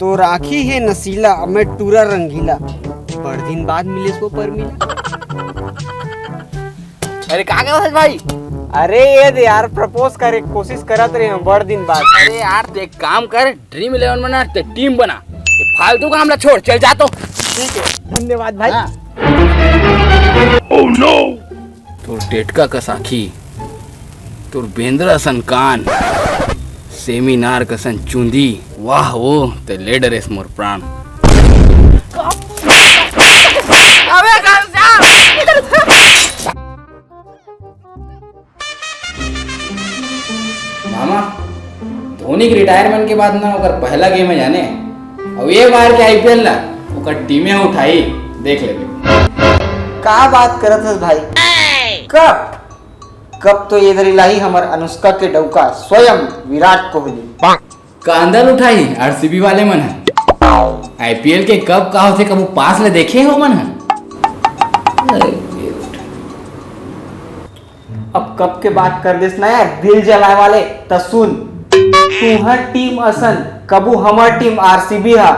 तो राखी है नसीला, मैं टूरा रंगीला, बड़ दिन बाद मिले सो पर मिला। अरे कहाँ गए भाई? अरे ये यार प्रपोज करे कोशिश करत रहे हैं बड़ दिन बाद। अरे यार तो एक काम कर, ड्रीम 11 बना, टीम बना, ये फालतू का हमला छोड़, चल जा तो। ठीक है, धन्यवाद भाई। Oh no! तोर टेटका कसाखी, तोर बेंद्रा सन कान, सेमिनार कसन चुंदी, वाह वो ते लेडर एस मोर प्राण। अबे मामा, धोनी के रिटायरमेंट के बाद ना ओकर पहला गेम है जाने, अब ये बार के आईपीएल ला ओकर टीमें उठाई, देख लेबे। का बात करत हस भाई? कब तो इधर इलाही हमर अनुष्का के डौका स्वयं विराट कोहली कांदल उठाई आरसीबी वाले मन है। आईपीएल के कब का होथे कबू पास ले देखे हो मन है। अब कब के बात कर देस ना यार, दिल जलाए वाले त सुन, तुहर टीम असन कबू हमर टीम आरसीबी हा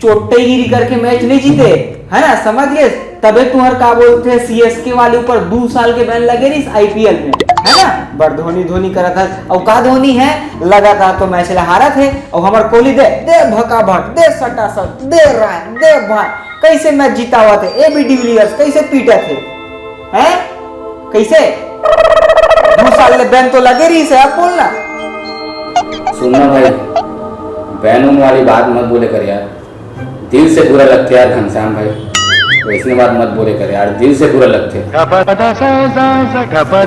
चोट्टेगिरी करके मैच नहीं जीते है ना, समझ गए? तबे तुहर का बोलते सीएसके वाले ऊपर 2 साल के बैन लगे रही आईपीएल में, है ना? बड़ धोनी करा था, और का धोनी है लगा था तो मैच हारा थे, और हमार कोहली दे भका भक, दे सटा सट, दे रन, दे भाई, कैसे मैच जीता हुआ थे। ए बी डिविलियर्स कैसे पीटे थे, हैं? कैसे 2 साल ले बैन तो लगे रही से, आप बोलना। सुनना भाई, बैन वाली बात मत बोले कर यार, दिल से बुरा लगते यार घनश्याम भाई, वैसने बात मत बोले कर यार, दिल से बुरा लगते।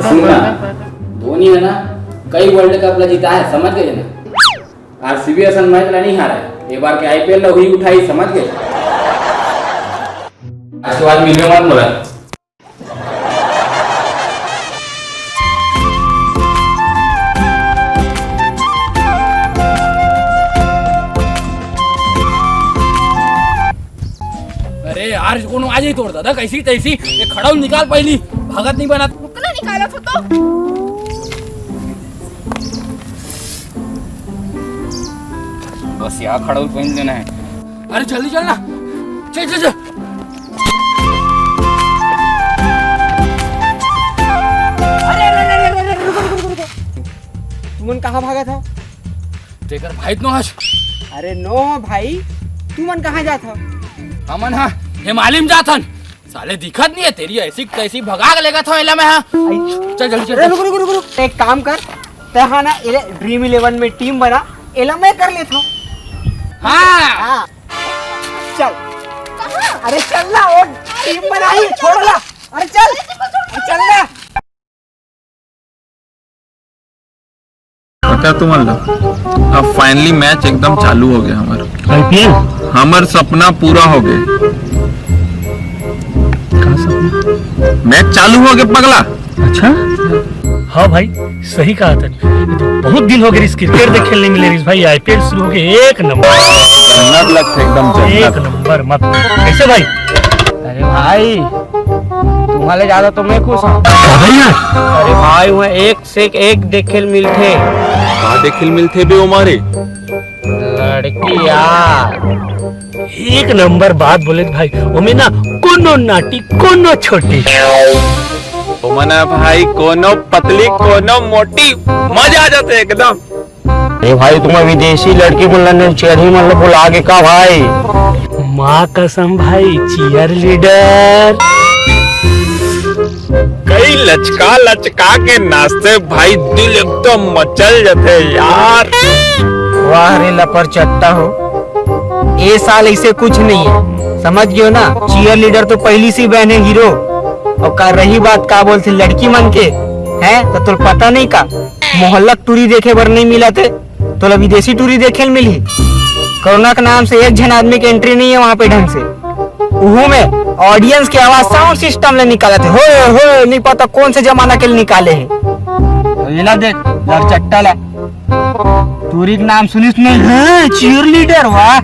सुनना, धोनी है ना कई वर्ल्ड कप ला जीता है, समझ गए ना? आरसीबी असन मैच ला नहीं हारा है, एक बार के आईपीएल ला हुई उठाई, समझ गए? आज के बाद मिलने मत बोला। यार कोनो आज ही तोड़ दादा, कैसी तैसी ये खड़ा निकाल, पहली भगत नहीं बना रुकना, निकाला था तो। बस यहाँ खड़ा पहन लेना है। अरे जल्दी चलना, चल चल चल। अरे तुमन कहाँ भागा था? तेकर भाई तो आज। अरे नो भाई, तुमन कहाँ जाता? हमन हाँ हिमालय में जाथन, साले दिखत नहीं है, तेरी ऐसी तैसी भगा के लेगा था एला में। हाँ चल जल्दी चल। रुक, एक काम कर, तहा ना एले ड्रीम 11 में टीम बना, एला मैं कर लेता हूँ। हाँ चल। अरे चल ना, वो टीम बनाई, छोड़ ला। अरे चल ना। पता तुम्हारा, अब फाइनली मैच एकदम चालू हो गया हमारा आईपीएल, हमार सपना पूरा हो गया। मैच चालू हो गया पगला। अच्छा हाँ भाई, सही कहा था, तो बहुत दिन हो गए क्रिकेट देख खेलने मिले रही भाई, आईपीएल शुरू हो गया, एक नंबर जन्नत लगता है एकदम जन्नत। एक नंबर मत कैसे भाई? अरे भाई तुम्हारे ज्यादा तो मैं खुश हूँ। अरे भाई वह एक से एक देखे मिलते, देखे मिलते भी हमारे लड़की यार, एक नंबर बात बोले भाई, ओमे ना कोनो नाटी कोनो छोटी, तो मना भाई कोनो पतली कोनो मोटी, मजा आ जाते एकदम। अरे भाई तुम्हें विदेशी लड़की बोलने चेहरी मतलब बुला के का भाई? माँ कसम भाई, चीयर लीडर कई लचका के नाचते भाई, दिल एकदम मचल जाते यार। वाह रे लपर चट्टा हो, ये साल ऐसे कुछ नहीं है, समझ गयो ना? चीयर लीडर तो पहली सी बहन है हीरो, और का रही बात का बोलते लड़की मन के हैं, तो तुल पता नहीं का मोहल्ला टूरी देखे बर नहीं मिला थे, तो विदेशी टूरी देखे मिली। कोरोना के नाम से एक जन आदमी की एंट्री नहीं है वहाँ पे ढंग से, उहू में ऑडियंस की आवाज साउंड सिस्टम ले निकाले थे, हो नहीं पता कौन से जमाना के लिए निकाले हैं। तो ये ला देख लड़चट्टा ला, टूरी का नाम सुनिस नहीं है, चीयर लीडर। वाह,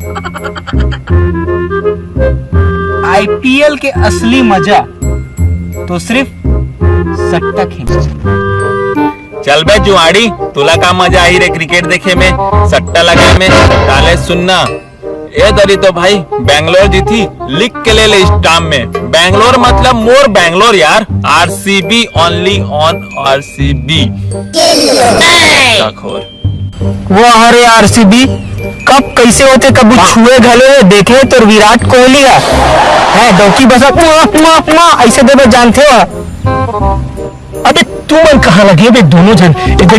आईपीएल के असली मजा तो सिर्फ सट्टा खेलने। चल बे जुआड़ी, तुला का मजा आई रे क्रिकेट देखे में, सट्टा लगे में। डाले सुनना, ये दरी तो भाई बैंगलोर जीती, लिख के ले स्टाम्प में। बैंगलोर मतलब मोर बैंगलोर यार। RCB only on RCB. वो हरे आरसीबी कब कैसे होते, कभी छुए घले देखे तो विराट कोहली है डोकी बसा ऐसे देवे जानते हो। अबे तू मन कहाँ लगे बे दोनों जन। एक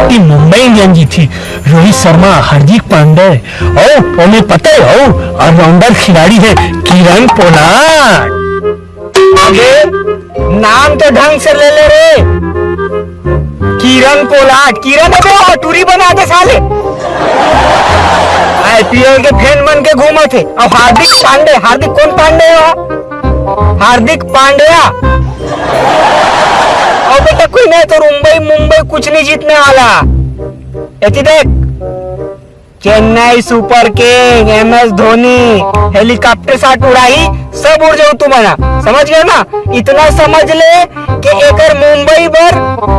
टीम मुंबई इंडियन जी थी, रोहित शर्मा, हार्दिक पांड्या और हमें पता है ऑलराउंडर खिलाड़ी है किरण पोलार्ड। अबे नाम तो ढंग से ले रे, किरण पोलार्ड। किरण है टूरी बना दे साले। आईपीएल के फैन बन के घूमे थे। अब हार्दिक पांड्या, हार्दिक कौन पांड्या है? हार्दिक पांड्या। और बेटा कोई नहीं तो मुंबई कुछ नहीं जीतने वाला। ऐसी देख, Chennai super king, MS Dhoni helicopter साथ उड़ाई, सब उड़ जाओ तू बना। समझ गया ना? इतना समझ ले कि एकर मुंबई पर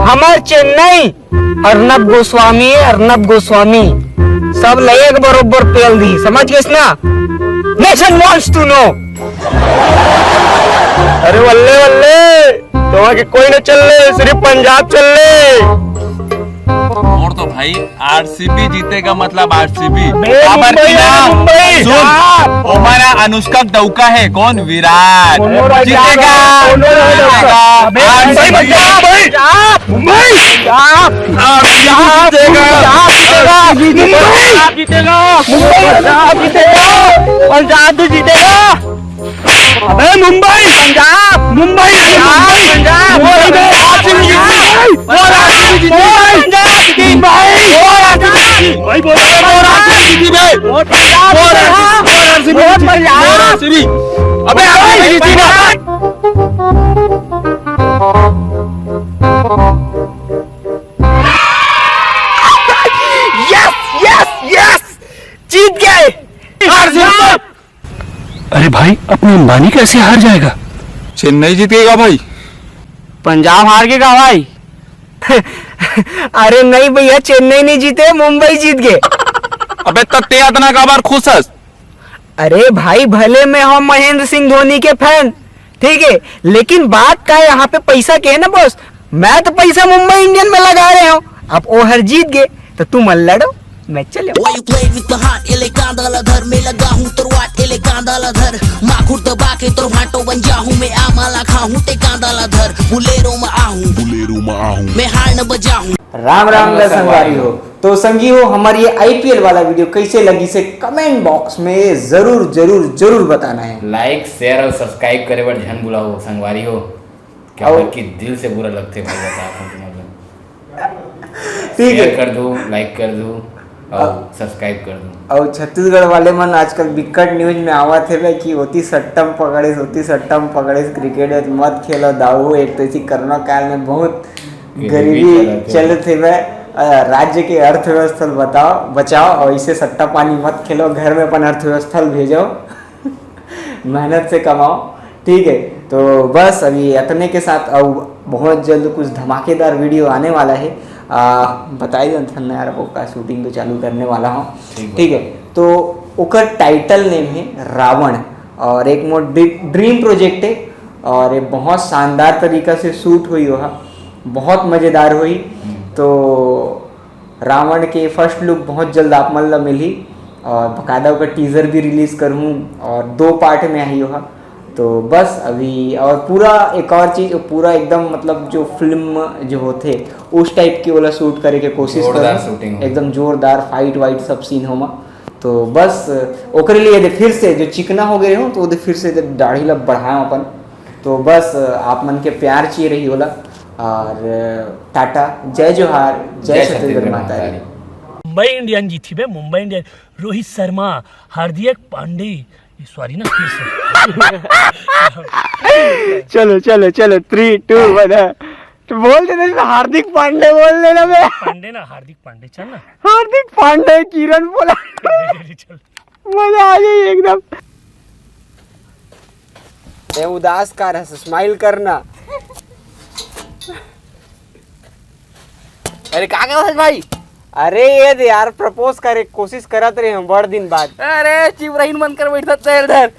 हमार चेन्नई अर्नब गोस्वामी सब लयक बरोबर पेल दी। समझ गए ना? Nation wants to know. अरे वल्ले वल्ले तो वहाँ के कोई न चल ले, सिर्फ पंजाब चल ले। और तो भाई आरसीबी जीतेगा मतलब आरसीबी। हमारा अनुष्का दौका है कौन? विराट जीतेगा। पंजाब तो जीतेगा। अबे मुंबई पंजाब, मुंबई पंजाब, जीत गए। अरे भाई अपनी अंबानी कैसे हार जाएगा? चेन्नई जीतेगा भाई। पंजाब हार गया भाई। अरे नहीं भैया, चेन्नई नहीं जीते, मुंबई जीत गए। अबे तत्ते इतना का बार खुश हस। अरे भाई भले में हम महेंद्र सिंह धोनी के फैन, ठीक है, लेकिन बात का यहाँ पे पैसा के है ना बॉस। मैं तो पैसा मुंबई इंडियन में लगा रहे हूँ। अब वो हर जीत गए तो तुम मत लड़ो, मैं चले। Why you play with the heart? एले कांदाला धर, मैं लगा हूँ तुरवाट एले कांदाला धर। माखुर दबा के तुर भाटो बन जाहूँ, मैं आमाला खाहूँ ते कांदाला धर। बुलेरो में आहूँ, मैं हार न बजाहूँ। राम राम का संगवारी हो। तो संगी हो, हमारी ये आईपीएल वाला वीडियो कैसे लगी से कमेंट बॉक्स में जरूर जरूर जरूर बताना है। लाइक शेयर और सब्सक्राइब करे बड़ झन बुलाओ संगवारी हो। क्या कि दिल से बुरा लगते भाई, बता ठीक है, कर दो, लाइक कर दो और सब्सक्राइब कर दो। और छत्तीसगढ़ वाले मन आजकल विकट न्यूज में आवा थे कि होती सट्टम पकड़े क्रिकेट मत खेलो दाऊ। एक तो इसी कोरोना काल में बहुत गरीबी चल थे राज्य के अर्थव्यवस्था बचाओ और इसे सट्टा पानी मत खेलो, घर में अपन अर्थव्यवस्था भेजो। मेहनत से कमाओ, ठीक है। तो बस अभी इतने के साथ अब बहुत जल्द कुछ धमाकेदार वीडियो आने वाला है। बताई दो यार का शूटिंग तो चालू करने वाला हूँ, ठीक है। तो ओकर टाइटल नेम है रावण और एक मोर ड्रीम प्रोजेक्ट है और ये बहुत शानदार तरीका से शूट हुई वहाँ, बहुत मज़ेदार हुई। तो रावण के फर्स्ट लुक बहुत जल्द आप मतलब मिली और बकायदा का टीज़र भी रिलीज़ करूँ और 2 पार्ट में आई वहाँ। तो बस अभी और पूरा एक और चीज़, पूरा एकदम मतलब जो फिल्म जो होते उस टाइप की वाला शूट करे के कोशिश करूँ, एकदम जोरदार फाइट वाइट सब सीन होमा। तो बस ओकरे लिए फिर से जो चिकना हो गए हो तो फिर से दाढ़ी लब बढ़ाए अपन। तो बस आप मन के प्यार चाहिए रही होला और टाटा, जय जोहार, जय छत्तीसगढ़ माता दी। मुंबई इंडियन जीती बे, मुंबई इंडियन। रोहित शर्मा, हार्दिक पांड्या, सॉरी ना फिर से। चलो 3, 2, 1 तो बोल देना हार्दिक पांड्या, बोल देना बे। पांड्या ना, हार्दिक पांड्या, चल ना। हार्दिक पांड्या, किरण बोला। चल मजा आ गई एकदम। ये उदास कर है, स्माइल करना। अरे कहाँ गया भाई? अरे ये दे यार प्रपोज करे कोशिश करत रहे हम बड़ दिन बाद। अरे चिवराइन बनकर बैठा था इधर।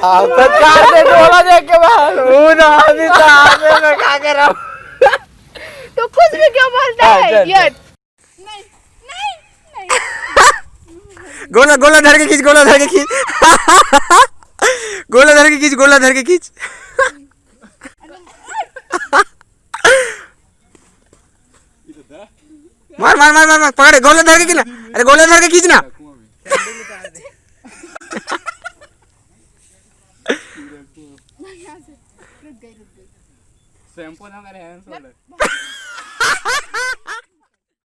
अब तो कार दे डोला देख के बाहर वो ना अभी तो आगे में क्या कर रहा हूँ। तो कुछ भी क्यों बोलता है ये? गोला गोला धर के खींच, गोला धर के खींच, गोला धर के खींच, गोला धर के खींच। मार मार मार मार मार पकड़े, गोला धर के खींचना। अरे गोला धर के खींचना। शैम्पू ना करे